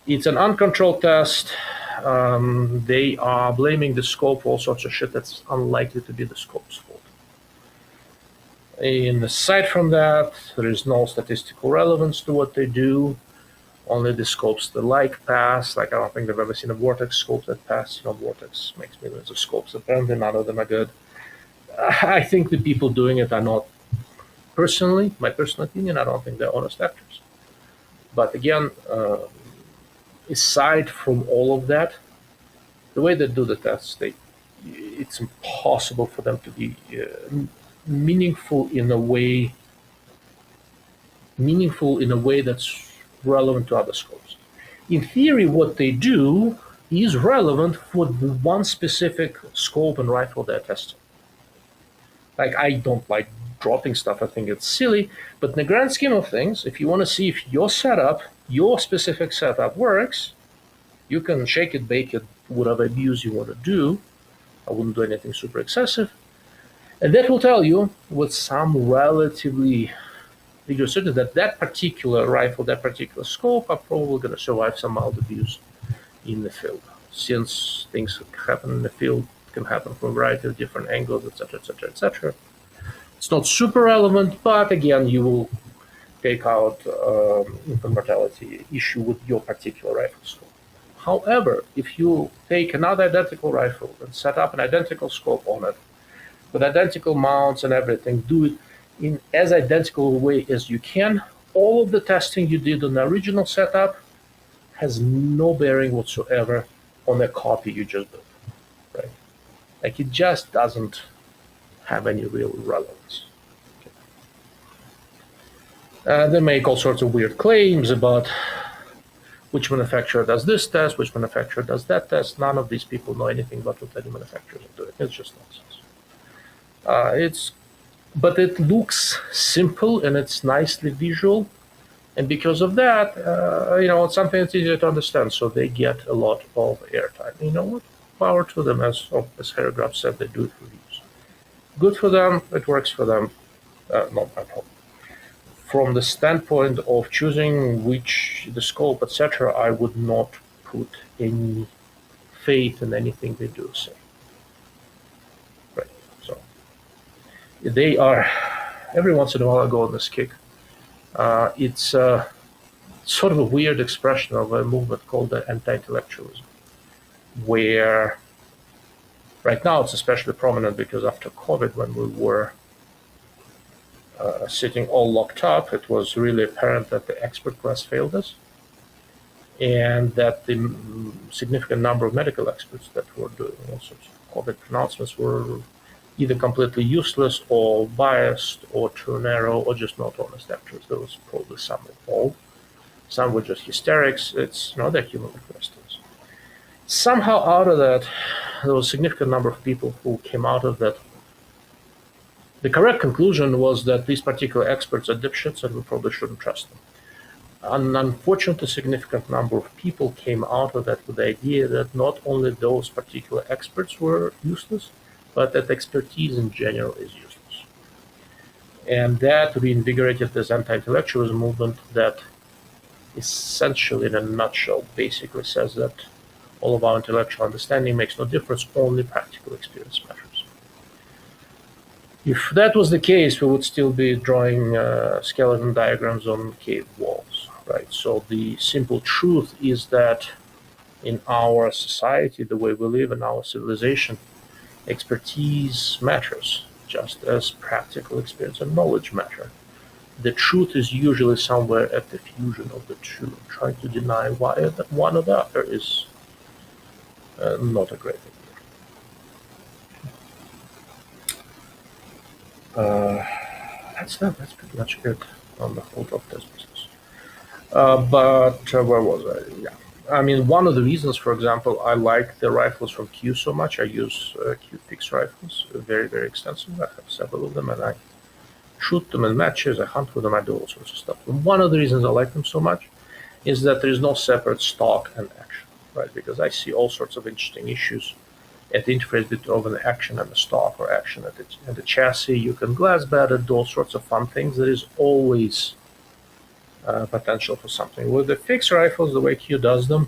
It's an uncontrolled test. They are blaming the scope for all sorts of shit that's unlikely to be the scope's fault. And aside from that, there is no statistical relevance to what they do. Only the scopes that pass. I don't think they've ever seen a vortex scope that pass. Vortex makes millions of scopes. Apparently, none of them are good. I think the people doing it are not, personally, my personal opinion, I don't think they're honest actors. But again, aside from all of that, the way they do the tests, it's impossible for them to be meaningful in a way that's relevant to other scopes. In theory, what they do is relevant for the one specific scope and rifle they're testing. I don't like dropping stuff. I think it's silly. But in the grand scheme of things, if you want to see if your specific setup works, you can shake it, bake it, whatever abuse you want to do. I wouldn't do anything super excessive. And that will tell you with some relatively degree of certainty that particular rifle, that particular scope are probably going to survive some mild abuse in the field. Since things happen in the field, can happen from a variety of different angles, etc., etc., etc. It's not super relevant, but again, you will take out infant mortality issue with your particular rifle scope. However, if you take another identical rifle and set up an identical scope on it, with identical mounts and everything, do it in as identical a way as you can, all of the testing you did on the original setup has no bearing whatsoever on the copy you just built, right? It just doesn't have any real relevance. Okay. They make all sorts of weird claims about which manufacturer does this test, which manufacturer does that test. None of these people know anything about what any manufacturers are doing. It's just nonsense. But it looks simple and it's nicely visual. And because of that, it's something that's easier to understand, so they get a lot of airtime. You know what? Power to them, as Harry Grubb said, they do it for views. Good for them, it works for them, not my problem. From the standpoint of choosing the scope, etc., I would not put any faith in anything they do say. Right. So they are, every once in a while I go on this kick. It's sort of a weird expression of a movement called the anti-intellectualism, where right now it's especially prominent because after COVID, when we were sitting all locked up, it was really apparent that the expert class failed us, and that the significant number of medical experts that were doing all sorts of COVID pronouncements were either completely useless or biased or too narrow or just not honest actors. There was probably some involved. Some were just hysterics. It's not that human questions. Somehow out of that, there was a significant number of people who came out of that. The correct conclusion was that these particular experts are dipshits and we probably shouldn't trust them. An unfortunately significant number of people came out of that with the idea that not only those particular experts were useless, but that expertise in general is useless. And that reinvigorated this anti-intellectualism movement that essentially, in a nutshell, basically says that all of our intellectual understanding makes no difference, only practical experience matters. If that was the case, we would still be drawing skeleton diagrams on cave walls, right? So the simple truth is that in our society, the way we live in our civilization, expertise matters just as practical experience and knowledge matter. The truth is usually somewhere at the fusion of the two. Trying to deny why one or the other is not a great idea. That's pretty much it on the whole drop test business. But where was I? Yeah. I mean, one of the reasons, for example, I like the rifles from Q so much. I use Q fixed rifles very, very extensively. I have several of them, and I shoot them in matches. I hunt with them. I do all sorts of stuff. And one of the reasons I like them so much is that there is no separate stock and action, right? Because I see all sorts of interesting issues at the interface between the action and the stock, or action at the chassis. You can glass bat it, do all sorts of fun things. There is always potential for something. With the fixed rifles, the way Q does them,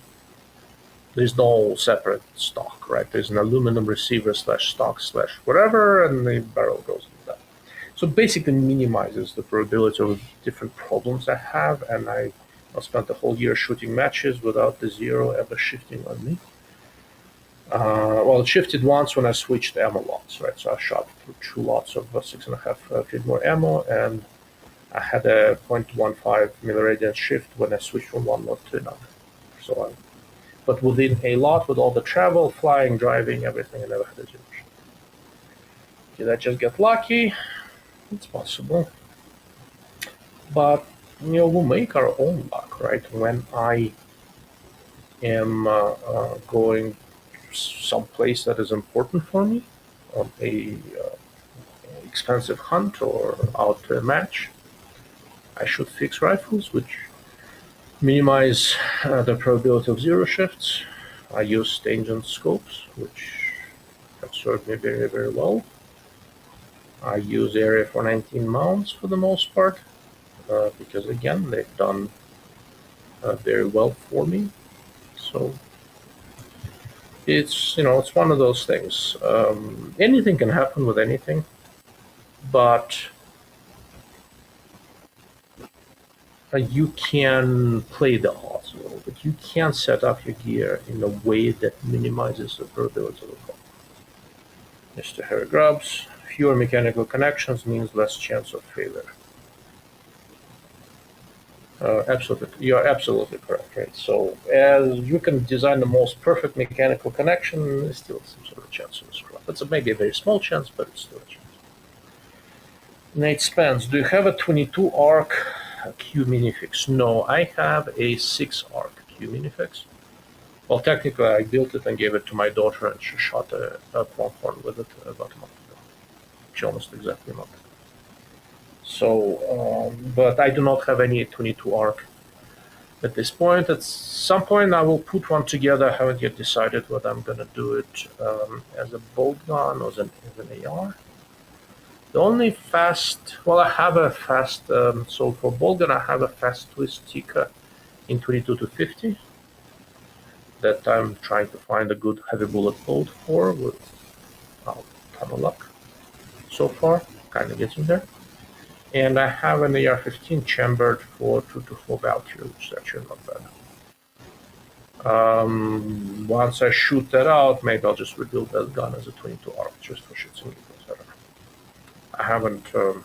there's no separate stock, right? There's an aluminum receiver slash stock slash whatever, and the barrel goes into that. So basically minimizes the probability of different problems I have, and I spent the whole year shooting matches without the zero ever shifting on me. Well, it shifted once when I switched ammo lots, right? So I shot through 2 lots of 6.5 feet more ammo, and I had a 0.15 milliradian shift when I switched from one lot to another. So, but within a lot, with all the travel, flying, driving, everything, I never had a zero shift. Did I just get lucky? It's possible. But, we make our own luck, right? When I am going someplace that is important for me, on a expensive hunt or out to a match, I shoot fixed rifles, which minimize the probability of zero shifts. I use tangent scopes, which have served me very, very well. I use Area 419 mounts for the most part, because again, they've done very well for me. So it's one of those things. Anything can happen with anything, but you can play the odds a little bit. You can set up your gear in a way that minimizes the probability of the problem. Mr. Harry Grubbs, fewer mechanical connections means less chance of failure. Absolutely, you're absolutely correct, right? So as you can design the most perfect mechanical connection, there's still some sort of chance of a screw up. It's maybe a very small chance, but it's still a chance. Nate Spence, do you have a 22 arc Q minifix? No, I have a 6 arc Q minifix. Well, technically, I built it and gave it to my daughter, and she shot a pronghorn with it about a month ago. She almost exactly a month ago. So, but I do not have any 22 arc at this point. At some point, I will put one together. I haven't yet decided whether I'm going to do it as a bolt gun or as an AR. The only fast, well, I have a fast, so for bolt gun, I have a fast twist ticker in 22 to 50 that I'm trying to find a good heavy bullet bolt for with a ton of luck so far, kind of getting there. And I have an AR-15 chambered for 2 to 4 Valkyrie, which is actually not bad. Once I shoot that out, maybe I'll just rebuild that gun as a 22 arc just for shits and giggles. I don't know.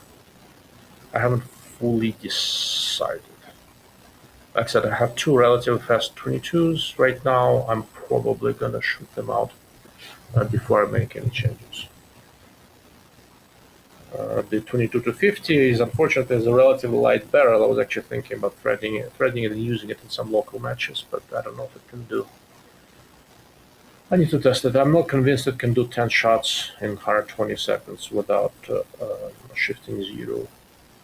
I haven't fully decided. Like I said, I have two relatively fast 22s right now. I'm probably gonna shoot them out before I make any changes. The 22 to 50 is unfortunately as a relatively light barrel. I was actually thinking about threading it and using it in some local matches, but I don't know if it can do. I need to test it. I'm not convinced it can do 10 shots in 120 seconds without shifting zero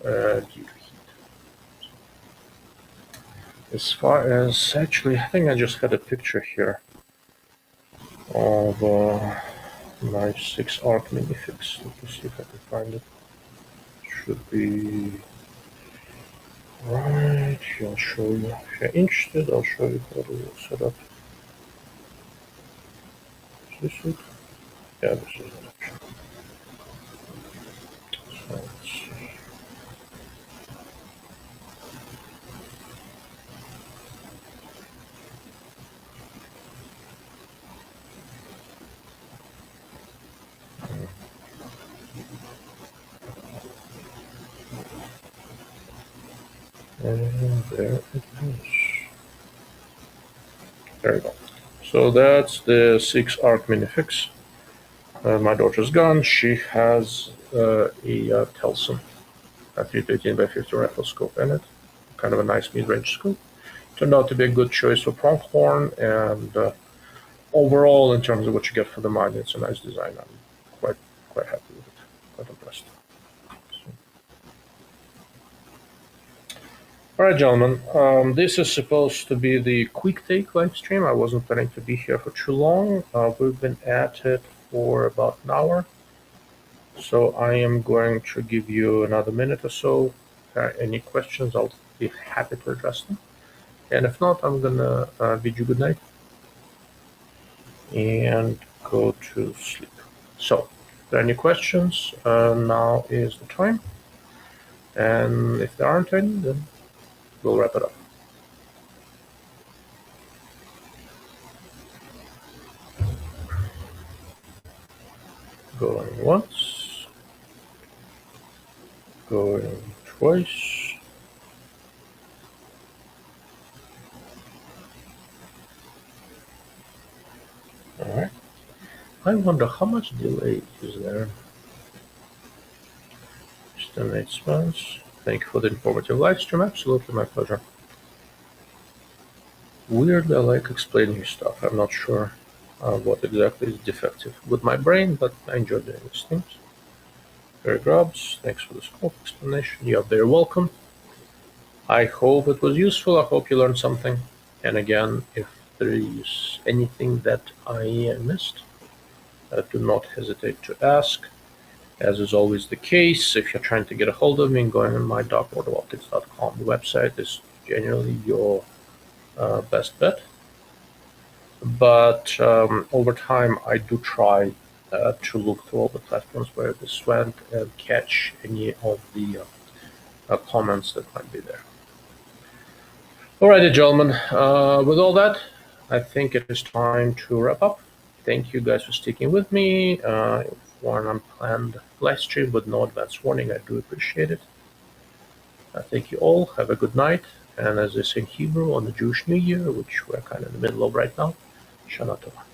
due to heat. As far as, actually, I think I just had a picture here of my 6 arc minifix. Let me see if I can find it. Should be right here. I'll show you. If you're interested, I'll show you how to set up. Is this it? Yeah, this is it actually. So let's see. And there it is. There you go. So that's the 6 arc minifix. My daughter's gun. She has a Telson, a 313 by 50 riflescope in it. Kind of a nice mid-range scope. Turned out to be a good choice for pronghorn, and overall, in terms of what you get for the money, it's a nice design. I'm quite happy with it. Quite impressed. Alright, gentlemen, this is supposed to be the quick take live stream. I wasn't planning to be here for too long. We've been at it for about an hour. So I am going to give you another minute or so. Any questions, I'll be happy to address them. And if not, I'm gonna bid you good night and go to sleep. So, if there are any questions, now is the time. And if there aren't any, then we'll wrap it up. Going once, going twice. All right. I wonder how much delay is there. Estimate spans. Thank you for the informative live stream. Absolutely, my pleasure. Weird, I like explaining stuff. I'm not sure what exactly is defective with my brain, but I enjoy doing these things. Very Grubs, thanks for the scope explanation. You're very welcome. I hope it was useful. I hope you learned something. And again, if there is anything that I missed, do not hesitate to ask. As is always the case, if you're trying to get a hold of me, going on my darkwateroptics.com website is generally your best bet. But over time, I do try to look through all the platforms where this went and catch any of the comments that might be there. Alrighty, gentlemen. With all that, I think it is time to wrap up. Thank you guys for sticking with me for an unplanned live stream with no advance warning. I do appreciate it. Thank you all. Have a good night. And as they say in Hebrew, on the Jewish New Year, which we're kind of in the middle of right now, Shana Tova.